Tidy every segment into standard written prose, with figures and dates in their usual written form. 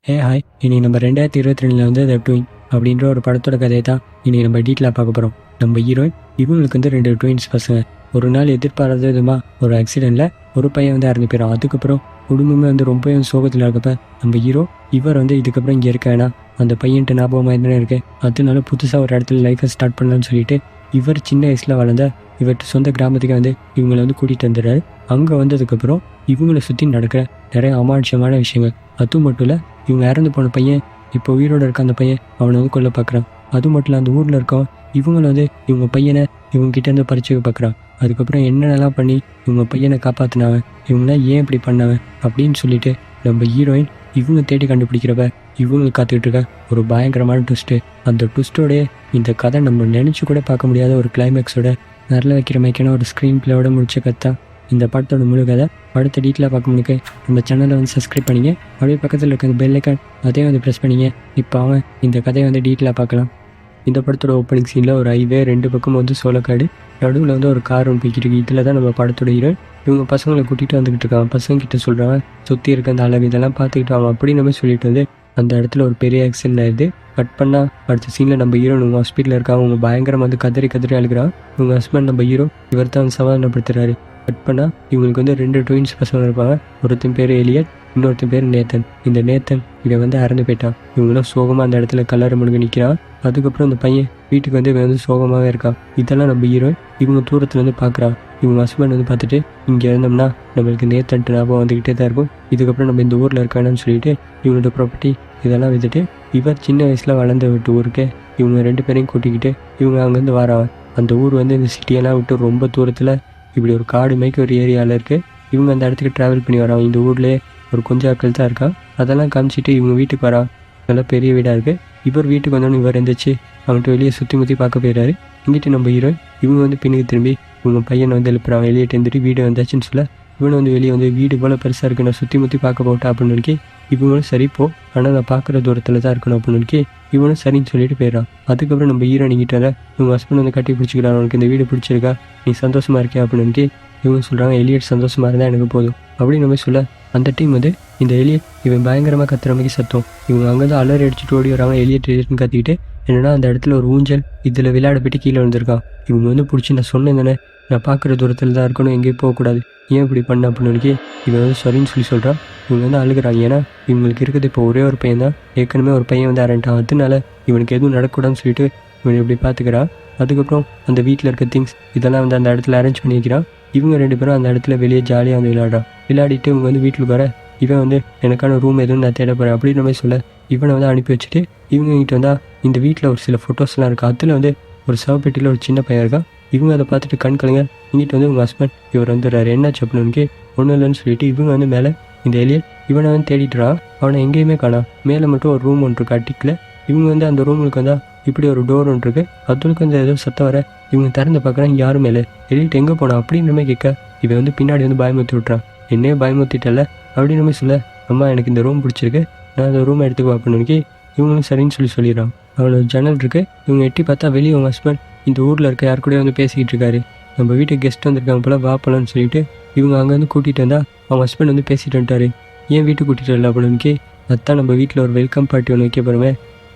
Hi இனி நம்ம 2022 வந்து த ட்வின் அப்படின்ற ஒரு படத்தோட கதையை தான் இனி நம்ம டீட்டெயிலாக பார்க்க போகிறோம். நம்ம ஹீரோயின் இவங்களுக்கு வந்து 2 ட்வின்ஸ் பசங்க. ஒரு நாள் எதிர்பாராத விதமாக ஒரு ஆக்சிடெண்ட்டில் ஒரு பையன் வந்து இறந்து போயிடும். அதுக்கப்புறம் குடும்பமே வந்து ரொம்ப சோகத்தில் இருக்கப்ப நம்ம ஹீரோ இவர் வந்து இதுக்கப்புறம் இங்கே இருக்க வேணாம், அந்த பையன்ட்டு ஞாபகமாக என்ன இருக்குது, அதனால புதுசாக ஒரு இடத்துல லைஃப்பை ஸ்டார்ட் பண்ணலான்னு சொல்லிட்டு இவர் சின்ன வயசில் வளர்ந்த இவர்கிட்ட சொந்த கிராமத்துக்கு வந்து இவங்களை வந்து கூட்டிகிட்டு வந்துடுறாரு. அங்கே வந்ததுக்கப்புறம் இவங்களை சுற்றி நடக்கிற நிறைய அமானுஷமான விஷயங்கள், அதுவும் மட்டும் இல்லை இவங்க இறந்து போன பையன் இப்போ உயிரோடு இருக்க அந்த பையன் அவனை வந்து கொல்ல பார்க்குறான். அதுவும் மட்டும் இல்லை அந்த ஊரில் இருக்கவன் இவங்களை வந்து இவங்க பையனை இவங்ககிட்டேருந்து பறிச்சுக்க பார்க்குறான். அதுக்கப்புறம் என்னென்னலாம் பண்ணி இவங்க பையனை காப்பாற்றினாவன், இவங்களாம் ஏன் இப்படி பண்ணவன் அப்படின்னு சொல்லிட்டு நம்ம ஹீரோயின் இவங்க தேடி கண்டுபிடிக்கிறப்ப இவங்களுக்கு காத்துக்கிட்டு இருக்க ஒரு பயங்கரமான ட்விஸ்ட்டு. அந்த ட்விஸ்ட்டோடைய இந்த கதை நம்ம நினச்சி கூட பார்க்க முடியாத ஒரு கிளைமேக்ஸோட நல்ல வைக்கிற மைக்கான ஒரு ஸ்க்ரீன் பிளேயோட முடிச்ச கதை இந்த படத்தோட முழு கதை. படத்தை டீட்டெயிலாக பார்க்க முடியுங்க நம்ம சேனலை வந்து சப்ஸ்கிரைப் பண்ணிங்க, அப்படியே பக்கத்தில் இருக்க அந்த பெல் ஐக்கான் அதையும் வந்து ப்ரெஸ் பண்ணிங்க. இப்போ அவன் இந்த கதையை வந்து டீட்டெயிலாக பார்க்கலாம். இந்த படத்தோட ஓப்பனிங் சீனில் ஒரு ஹைவே, 2 பக்கம் வந்து சோளக்காடு, நடுவில் வந்து ஒரு கார் ஒன்று போய்கிட்டு இருக்கு. இதில் தான் நம்ம படத்தோட ஹீரோயின் இவங்க பசங்களை கூட்டிகிட்டு வந்துக்கிட்டு இருக்காங்க. பசங்க கிட்ட சொல்கிறாங்க சுற்றி இருக்க அந்த அழகு இதெல்லாம் பார்த்துக்கிட்டு அவன் அப்படி நம்ம சொல்லிட்டு வந்து அந்த இடத்துல ஒரு பெரிய ஆக்சிடென்ட் ஆயிடுது. கட் பண்ணால் அடுத்த சீனில் நம்ம ஹீரோயின் உங்கள் ஹாஸ்பிட்டலில் இருக்காங்க. அவங்க பயங்கரமாக வந்து கதறி அழுகிறான். உங்கள் ஹஸ்பண்ட் நம்ம ஹீரோ இவர் தான் சமாதானப்படுத்துறாரு. கட் பண்ணால் இவங்களுக்கு வந்து 2 ட்வின்ஸ் பசங்க இருப்பாங்க. ஒருத்தன் பேர் எலியட், இன்னொருத்தன் பேர் நேத்தன். இந்த நேத்தன் இவன் வந்து இறந்து போயிட்டான். இவங்களும் சோகமாக அந்த இடத்துல கல்லறை முழுங்க நிற்கிறான். அதுக்கப்புறம் அந்த பையன் வீட்டுக்கு வந்து இவன் வந்து சோகமாகவே இருக்கான். இதெல்லாம் நம்ம ஹீரோயின் இவங்க தூரத்தில் வந்து பார்க்குறான். இவங்க ஹஸ்பண்ட் வந்து பார்த்துட்டு இங்கே இருந்தோம்னா நம்மளுக்கு நேத்தன்ட்டு ஞாபகம் வந்துக்கிட்டே தான் இருக்கும், இதுக்கப்புறம் நம்ம இந்த ஊரில் இருக்கானு சொல்லிட்டு இவங்களோட ப்ராப்பர்ட்டி இதெல்லாம் விட்டுட்டு இவர் சின்ன வயசில் வளர்ந்து விட்டு ஊருக்கு இவங்க 2 பேரையும் கூட்டிக்கிட்டு இவங்க அங்கேருந்து வராங்க. அந்த ஊர் வந்து இந்த சிட்டியெல்லாம் விட்டு ரொம்ப தூரத்தில் இப்படி ஒரு காடு மேய்க்க ஒரு ஏரியாவில் இருக்குது. இவங்க அந்த இடத்துக்கு ட்ராவல் பண்ணி வராங்க. இந்த ஊர்லேயே ஒரு கொஞ்சம் ஆட்கள் தான் இருக்கான். அதெல்லாம் காமிச்சிட்டு இவங்க வீட்டுக்கு வரான். நல்லா பெரிய வீடாக இருக்குது. இவர் வீட்டுக்கு வந்தோன்னு இவர் இருந்துச்சு அவன்கிட்ட வெளியே சுற்றி முற்றி பார்க்க போயிடுறாரு. இங்கிட்டு நம்ம ஹீரோயின் இவங்க வந்து பின்னுக்கு திரும்பி இவங்க பையனை வந்து எழுப்புறான். வெளியே எழுந்துட்டு வீடு வந்தாச்சுன்னு சொல்ல இவனை வந்து வெளியே வந்து வீடு போல் பெருசாக இருக்குது, நான் சுற்றி முற்றி பார்க்க போட்டேன் அப்படின்னு நினைக்கி இவங்களும் சரி போ, ஆனால் நான் பார்க்குற தூரத்தில் தான் இருக்கணும் அப்படின்னு நினைக்கி இவனும் சரின்னு சொல்லிட்டு போயிடறான். அதுக்கப்புறம் நம்ம ஹீரோயின் கிட்ட இவங்க ஹஸ்பண்ட் வந்து கட்டி பிடிச்சிக்கிறான். உனக்கு இந்த வீடு பிடிச்சிருக்கா, நீ சந்தோஷமாக இருக்கியா அப்படின்னு நினைக்கி இவங்க சொல்கிறாங்க எலியட் சந்தோஷமாக இருந்தால் எனக்கு போதும் அப்படின்னு நம்ம சொல்ல அந்த டீம் வந்து இந்த எலியட் இவன் பயங்கரமாக கத்துற மாதிரி சத்தம். இவங்க அங்கேருந்து அலறி அடிச்சுட்டு ஓடி வராங்க. எலியட்னு கத்திக்கிட்டு என்னென்னா அந்த இடத்துல ஒரு ஊஞ்சல் இதில் விளையாட போயிட்டு கீழே வந்திருக்கான். இவங்க வந்து பிடிச்சி நான் சொன்னேன் தானே நான் பார்க்குற தூரத்தில் தான் இருக்கணும், எங்கேயும் போகக்கூடாது, ஏன் இப்படி பண்ண அப்படின்னு நினைக்கி இவன் வந்து சரின்னு சொல்கிறான். இவங்க வந்து அழுகிறாங்க. ஏன்னா இவங்களுக்கு இருக்கிறது இப்போ ஒரே ஒரு பையன் தான். ஏற்கனவே ஒரு பையன் வந்து அரண்டான். அதனால இவனுக்கு எதுவும் நடக்கூடாதுன்னு சொல்லிட்டு இவன் இப்படி பார்த்துக்கிறான். அதுக்கப்புறம் அந்த வீட்டில் இருக்க திங்ஸ் இதெல்லாம் வந்து அந்த இடத்துல அரேஞ்ச் பண்ணி வைக்கிறான். இவங்க 2 பேரும் அந்த இடத்துல வெளியே ஜாலியாக வந்து விளையாடிட்டு இவங்க வந்து வீட்டுக்கு வர இவன் வந்து எனக்கான ரூம் எதுவும் நான் தேட போகிறேன் அப்படின்ற மாதிரி சொல்ல இவனை வந்து அனுப்பி வச்சுட்டு இவங்க கிட்ட வந்தால் இந்த வீட்டில் ஒரு சில ஃபோட்டோஸ்லாம் இருக்குது. அதில் வந்து ஒரு சவப்பெட்டியில் ஒரு சின்ன பையன் இருக்கான். இவங்க அதை பார்த்துட்டு கண் கலங்க. இங்கிட்ட வந்து உங்கள் ஹஸ்பண்ட் இவர் வந்துடுறாரு, என்னாச்சு அப்படின்னு ஒன்றும் இல்லைன்னு சொல்லிட்டு இவங்க வந்து மேலே இந்த எலியட் இவனை வந்து தேடிட்டுறான். அவனை எங்கேயுமே காணாம். மேலே மட்டும் ஒரு ரூம் ஒன்று இருக்குது அட்டிக்கில். இவங்க வந்து அந்த ரூமுக்கு வந்தால் இப்படி ஒரு டோர் ஒன்று இருக்குது. அதுக்கு வந்து ஏதோ சத்தம் வர இவங்க திறந்து பார்க்குறாங்க. யாரும் மேலே எலியட் எங்கே போனான் அப்படின்ற மாதிரி கேட்க இவன் வந்து பின்னாடி வந்து பயமுறுத்தி விட்றான். என்னையே பயமுறுத்திட்டல அப்படின்னு மாதிரி சொல்ல அம்மா எனக்கு இந்த ரூம் பிடிச்சிருக்கு, நான் அந்த ரூமை எடுத்துக்கோ அப்படின்னு இவங்களும் சரின்னு சொல்லிடுறான். அவனோட ஜன்னல் இருக்குது. இவங்க எட்டி பார்த்தா வெளியே அவங்க ஹஸ்பண்ட் இந்த ஊரில் இருக்க யார் கூட வந்து பேசிக்கிட்டு இருக்காரு. நம்ம வீட்டுக்கு கெஸ்ட் வந்திருக்காங்க போல, வா போலான்னு சொல்லிட்டு இவங்க அங்கேருந்து கூட்டிகிட்டு வந்தால் அவங்க ஹஸ்பண்ட் வந்து பேசிட்டு வந்துட்டாரு. ஏன் வீட்டுக்கு கூட்டிகிட்டு வரல அப்படின்னு அதான் நம்ம வீட்டில் ஒரு வெல்கம் பார்ட்டி ஒன்று வைக்க போகிறோமே,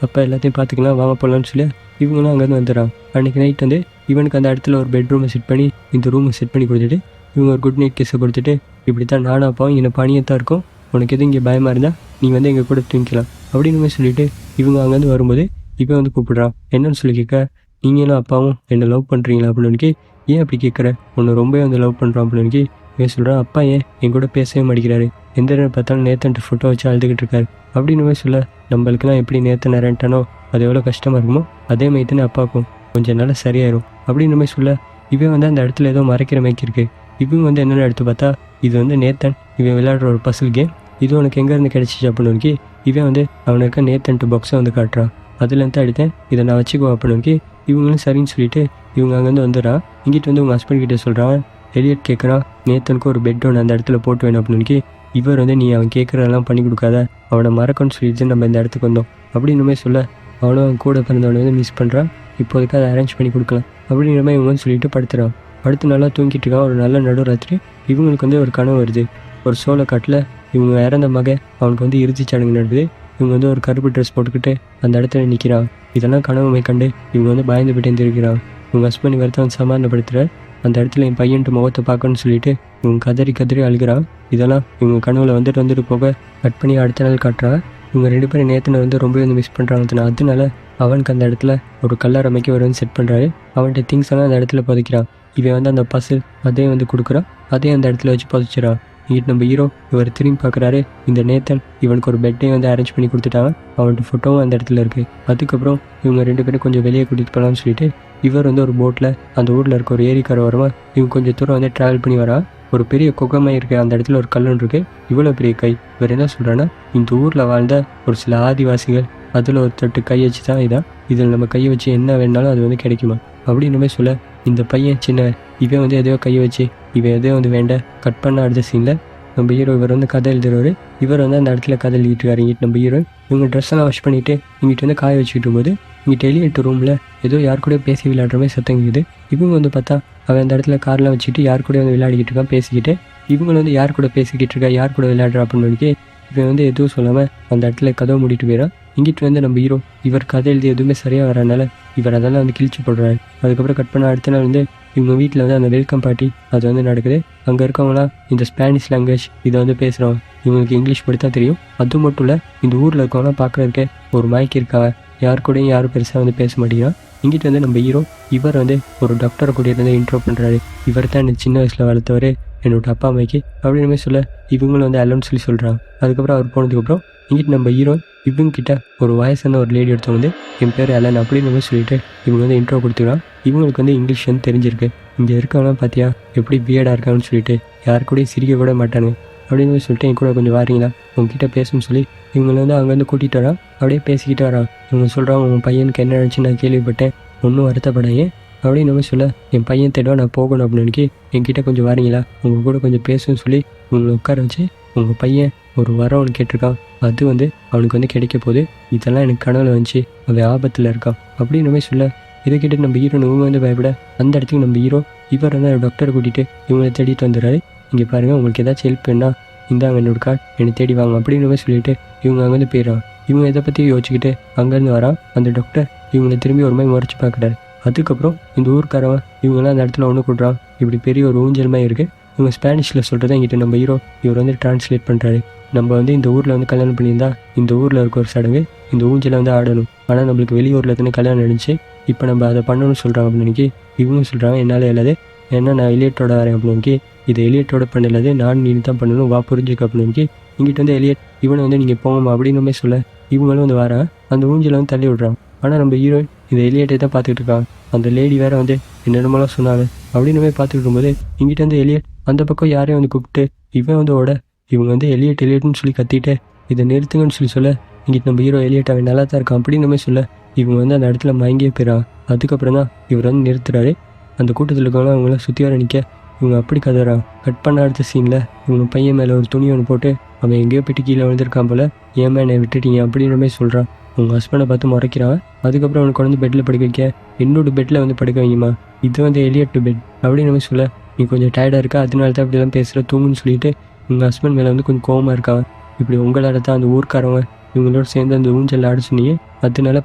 அப்போ எல்லாத்தையும் பார்த்துக்கலாம் வாங்க போகலான்னு சொல்லி இவங்களும் அங்கேருந்து வந்துடுறான். அன்றைக்கி நைட் வந்து இவனுக்கு அந்த இடத்துல ஒரு பெட்ரூமை செட் பண்ணி இந்த ரூமை செட் பண்ணி கொடுத்துட்டு இவங்க ஒரு குட் நைட் கிஸ்ஸை கொடுத்துட்டு இப்படி தான் நானும் அப்பாவும் இங்கே பணியை தான் இருக்கும், உனக்கு எதுவும் இங்கே பயமாக இருந்தால் நீ வந்து எங்கள் கூட தூங்கிக்கலாம் அப்படின்னு சொல்லிட்டு இவங்க அங்கேருந்து வரும்போது இவன் வந்து கூப்பிட்றான். என்னன்னு சொல்லி கேட்க நீங்களும் அப்பாவும் என்னை லவ் பண்ணுறீங்களா அப்படின்னு ஏன் அப்படி கேட்குற, உன்னை ரொம்பவே வந்து லவ் பண்ணுறான் அப்படின்னு இவன் சொல்கிறான். அப்பா ஏன் என் கூட பேசவே மாட்டேங்கிறாரு, எந்த நேரம் பார்த்தாலும் நேத்தன்ட்டு ஃபோட்டோ வச்சு அழுதுகிட்டு இருக்காரு அப்படின்னு சொல்ல நம்மளுக்குலாம் எப்படி நேத்தன் நிறண்டானோ அது எவ்வளோ கஷ்டமாக இருக்குமோ அதே மாதிரி தானே அப்பாவுக்கும் கொஞ்சம் நாள் சரியாயிரும் அப்படின்னு சொல்ல இவன் வந்து அந்த இடத்துல ஏதோ மறைக்கிற மாதிரி இருக்குது. இவங்க வந்து என்னென்ன எடுத்து பார்த்தா இது வந்து நேத்தன் இவன் விளையாடுற ஒரு பசில் கேம், இது உனக்கு எங்கேருந்து கிடச்சிச்சு அப்படின்னு இவன் வந்து அவனுக்கு நேத்தன்ட்டு பாக்ஸை வந்து காட்டுறான். அதுலேருந்து எடுத்தேன், இதை நான் வச்சுக்கோ அப்படின்னு இவங்களும் சரின்னு சொல்லிட்டு இவங்க அங்கேருந்து வந்துடுறான். இங்கிட்டு வந்து உங்கள் ஹஸ்பண்ட் கிட்டே சொல்கிறான். எலியட் கேட்குறான் நேத்தனுக்கு ஒரு பெட் ஒன்று அந்த இடத்துல போட்டு வேணும் அப்படின்னு இவர் வந்து நீ அவன் கேட்குறதெல்லாம் பண்ணி கொடுக்காத, அவனை மறக்கணும்னு சொல்லிட்டு நம்ம இந்த இடத்துக்கு வந்தோம் அப்படின்னு சொல்ல அவனும் அவன் கூட பிறந்தவனை வந்து மிஸ் பண்ணுறான். இப்போதைக்கு அதை அரேஞ்ச் பண்ணி கொடுக்கலாம் அப்படின்ற மாதிரி இவங்க சொல்லிட்டு படுத்துறான். படுத்து நல்லா தூங்கிட்டு இருக்கான். ஒரு நல்ல நடுராத்திரி இவங்களுக்கு வந்து ஒரு கனவு வருது. ஒரு சோளக்காட்டில் இவங்க இறந்த மக அவனுக்கு வந்து இறுதி சடங்கு நடக்குது. இவங்க வந்து ஒரு கருப்பு ட்ரெஸ் போட்டுக்கிட்டு அந்த இடத்துல நிற்கிறான். இதெல்லாம் கனவுமை கண்டு இவங்க வந்து பயந்து போயிட்டு எழுந்திருக்கிறான். இவங்க ஹஸ்பண்ட் இவர்த்த வந்து சமாதானப்படுத்துகிறார். அந்த இடத்துல என் பையன்ட்டு முகத்தை பார்க்கணும்னு சொல்லிட்டு இவங்க கதறி கதறி அழுகிறான். இதெல்லாம் இவங்க கனவுல வந்துட்டு போக கட் பண்ணி அடுத்த நாள் காட்டுறான். இவங்க 2 பேரும் நேத்தனை வந்து ரொம்பவே வந்து மிஸ் பண்ணுறாங்க. அதனால அவனுக்கு அந்த இடத்துல ஒரு கல்லறை அமைக்க ஒரு வந்து செட் பண்ணுறாரு. அவன்கிட்ட திங்ஸ் எல்லாம் அந்த இடத்துல புதைக்கிறான். இவன் வந்து அந்த பசில் அதையும் வந்து கொடுக்குறான். அதையும் அந்த இடத்துல வச்சு புதைச்சிடான். இங்கிட்டு நம்ம ஹீரோ இவர் திரும்பி பார்க்குறாரு. இந்த நேத்தன் இவனுக்கு ஒரு பெட்டையும் வந்து அரேஞ்ச் பண்ணி கொடுத்துட்டாங்க. அவன்கிட்ட ஃபோட்டோவும் அந்த இடத்துல இருக்குது. அதுக்கப்புறம் இவங்க 2 பேரும் கொஞ்சம் வெளியே கூட்டிகிட்டு போகலான்னு சொல்லிட்டு இவர் வந்து ஒரு போட்டில் அந்த ஊரில் இருக்க ஒரு ஏரிக்கரை வரமா இவங்க கொஞ்சம் தூரம் வந்து ட்ராவல் பண்ணி வரான். ஒரு பெரிய குகமை இருக்குது. அந்த இடத்துல ஒரு கல்லன் இருக்குது. இவ்வளோ பெரிய கை. இவர் என்ன சொல்கிறான்னா, இந்த ஊரில் வாழ்ந்த ஒரு சில ஆதிவாசிகள் அதில் ஒரு தட்டு கை வச்சு தான் இதான், இதில் நம்ம கையை வச்சு என்ன வேணாலும் அது வந்து கிடைக்குமா அப்படின்னு சொல்ல, இந்த பையன் சின்ன இவன் வந்து எதையோ கையை வச்சு இவன் எதையோ வந்து வேண்ட கட் பண்ண அடுத்த சீனில் நம்ம ஹீரோ இவர் வந்து கதை எழுதுறவர். இவர் வந்து அந்த இடத்துல கதை எழுதிட்டு இருக்காரு. இங்கிட்டு நம்ம ஹீரோ இவங்க ட்ரெஸ் எல்லாம் வாஷ் பண்ணிவிட்டு இங்கிட்டு வந்து காய வச்சுக்கிட்டு இருக்கும்போது இங்கிட்ட எலியட் ரூமில் ஏதோ யார் கூட பேசி விளையாடுற மாதிரி சத்தங்குது. இவங்க வந்து பார்த்தா அவன் அந்த இடத்துல கார்லாம் வச்சுக்கிட்டு யார் கூட வந்து விளையாடிக்கிட்டு இருக்கான் பேசிக்கிட்டு. இவங்க வந்து யார் கூட பேசிக்கிட்டு இருக்கா, யார் கூட விளையாடுறா அப்படின்னு இவன் வந்து எதுவும் சொல்லாமல் அந்த இடத்துல கதவை மூடிட்டு போயிடான். இங்கிட்டு வந்து நம்ம ஹீரோ இவர் கதை எழுதி எதுவுமே சரியாக வரனால இவர் அதெல்லாம் வந்து கிழிச்சு போடுறாரு. அதுக்கப்புறம் கட் பண்ண அடுத்த நாள் வந்து இவங்க வீட்டில் வந்து அந்த வெல்கம் பார்ட்டி அது வந்து நடக்குது. அங்கே இருக்கவங்களாம் இந்த ஸ்பானிஷ் லாங்குவேஜ் இதை வந்து பேசுகிறவங்க. இவங்களுக்கு இங்கிலீஷ் படித்தா தெரியும். அது மட்டும் இல்லை, இந்த ஊரில் இருக்கவங்களாம் பார்க்குறதுக்கே ஒரு மயக்கி இருக்காங்க. யார் கூடயும் யாரும் பெருசாக வந்து பேச மாட்டேங்கிறான். இங்கிட்டு வந்து நம்ம ஹீரோ இவர் வந்து ஒரு டாக்டரை கூட்டிகிட்டு வந்து இன்ட்ரோ பண்ணுறாரு. இவர் தான் எனக்கு சின்ன வயசில் வளர்த்தவர், என்னோட அப்பா அம்மைக்கு அப்படின்னு சொல்ல இவங்களும் வந்து அல்லன்னு சொல்லி சொல்கிறாங்க. அதுக்கப்புறம் அவர் போனதுக்கப்புறம் இங்கிட்டு நம்ம ஹீரோ இவங்க கிட்ட ஒரு வயசான ஒரு லேடி எடுத்து வந்து என் பேர் அலன் அப்படின்னு சொல்லிட்டு இவங்க வந்து இன்ட்ரோ கொடுத்துக்கிறான். இவங்களுக்கு வந்து இங்கிலீஷ் வந்து தெரிஞ்சிருக்கு. இங்கே இருக்கவங்களாம் பார்த்தியா எப்படி பியர்டாக இருக்காங்கன்னு சொல்லிட்டு யார் கூடயும் சிரிக்க கூட மாட்டானுங்க அப்படின்னு சொல்லிட்டு என் கூட கொஞ்சம் வாரீங்களா உங்ககிட்ட பேசணும்னு சொல்லி இவங்களை வந்து அங்கேருந்து கூட்டிகிட்டு வரான். அப்படியே பேசிக்கிட்டு வரான். இவங்க சொல்கிறான், உங்கள் பையனுக்கு என்ன நினச்சி நான் கேள்விப்பட்டேன், ஒன்றும் வருத்தப்படாயே அப்படின்னு சொல்ல, என் பையன் தேடுவா நான் போகணும் அப்படின்னு என்கிட்ட கொஞ்சம் வாரீங்களா, உங்கள் கூட கொஞ்சம் பேசுன்னு சொல்லி உங்களை உட்கார வச்சு உங்கள் பையன் ஒரு வரம் ஒன்று கேட்டிருக்கான். அது வந்து அவனுக்கு வந்து கிடைக்க போகுது. இதெல்லாம் எனக்கு கனவுல வந்துச்சு, அவன் ஆபத்தில் இருக்கான் அப்படின்னு சொல்ல, இதை கேட்டு நம்ம ஹீரோ இவங்க வந்து பயப்பட அந்த இடத்துக்கு நம்ம ஹீரோ இவர் வந்து டாக்டரை கூட்டிகிட்டு இவங்களை தேடிட்டு வந்துடுறாரு. இங்கே பாருங்கள், உங்களுக்கு ஏதாச்சும் ஹெல்ப் வேணா இந்தாங்க என்னோட கார்டு, என்னை தேடி வாங்க அப்படின்னு சொல்லிட்டு இவங்க அங்கேருந்து போயிடுறான். இவங்க இதை பற்றி யோசிச்சுக்கிட்டு அங்கேருந்து வரான். அந்த டாக்டர் இவங்களை திரும்பி ஒரு மாதிரி முறைச்சி பார்க்குறாரு. அதுக்கப்புறம் இந்த ஊருக்காரவன் இவங்களாம் அந்த இடத்துல ஒன்று கூடுறான். இப்படி பெரிய ஒரு ஊஞ்சல் மாதிரி இருக்குது. இவங்க ஸ்பானிஷில் சொல்கிறத எங்கிட்ட நம்ம ஹீரோ இவர் வந்து டிரான்ஸ்லேட் பண்ணுறாரு. நம்ம வந்து இந்த ஊரில் வந்து கல்யாணம் பண்ணியிருந்தா இந்த ஊரில் இருக்க ஒரு சடங்கு இந்த ஊஞ்சலை வந்து ஆடணும். ஆனால் நம்மளுக்கு வெளியூரில் தானே கல்யாணம் நடந்துச்சு, இப்போ நம்ம அதை பண்ணணும்னு சொல்கிறாங்க அப்படின்னு இவங்க சொல்கிறாங்க, என்னால் இல்லாது, ஏன்னா நான் எலியட்டோட வரேன் அப்படின்னு இதை எலியட்டோட பண்ணலாது, நான் நீ தான் பண்ணணும், வா புரிஞ்சுக்க அப்படின்னு இங்கிட்ட வந்து எலியட் இவனை வந்து நீங்கள் போங்கம்மா அப்படின்னு சொல்ல இவங்களும் வந்து வரான். அந்த ஊஞ்சலை வந்து தள்ளி விட்றான். ஆனால் நம்ம ஹீரோயின் இந்த எலியட்டை தான் பார்த்துக்கிட்டு இருக்கான். அந்த லேடி வேறு வந்து என்னென்னமெல்லாம் சொன்னாங்க அப்படின்னு பார்த்துக்கிட்டு இருக்கும்போது இங்கிட்ட வந்து எலியட் அந்த பக்கம் யாரையும் வந்து கூப்பிட்டு இவன் வந்து ஓட, இவங்க வந்து எலியட்னு சொல்லி கத்திட்டு இதை நிறுத்துங்கன்னு சொல்ல, இங்கிட்ட நம்ம ஹீரோ எலியட் அவன் நல்லா தான் இருக்கான் அப்படின்னு சொல்ல இவங்க வந்து அந்த இடத்துல மயங்கியே போயிடறான். அதுக்கப்புறம் தான் இவர் வந்து நிறுத்துறாரு. அந்த கூட்டத்தில் இருக்கவங்களாம் அவங்களாம் சுற்றி வர நிற்க இவங்க அப்படி கதறான். கட் பண்ண அடுத்த சீனில் இவங்க பையன் மேலே ஒரு துணி ஒன்று போட்டு அவன் எங்கேயோ போய்ட்டு கீழே விழுந்திருக்கான் போல், ஏமா என்னை விட்டுட்டீங்க அப்படின்னு சொல்கிறான். உங்கள் ஹஸ்பண்டை பார்த்து முறைக்கிறான். அதுக்கப்புறம் அவனுக்கு வந்து பெட்டில் படுக்க வைக்க, என்னோட பெட்டில் வந்து படுக்க வைங்கம்மா, இது வந்து எலியட் பெட் அப்படின்னு சொல்ல, நீ கொஞ்சம் டயர்டாக இருக்கா அதனால தான் அப்படிலாம் பேசுகிற, தூங்குன்னு சொல்லிட்டு உங்கள் ஹஸ்பண்ட் மேலே வந்து கொஞ்சம் கோவமாக இருக்கான். இப்படி உங்களால் தான் அந்த ஊர்க்காரவங்க இவங்களோட சேர்ந்து அந்த ஊஞ்சல் ஆட சொன்னீங்க, அதனால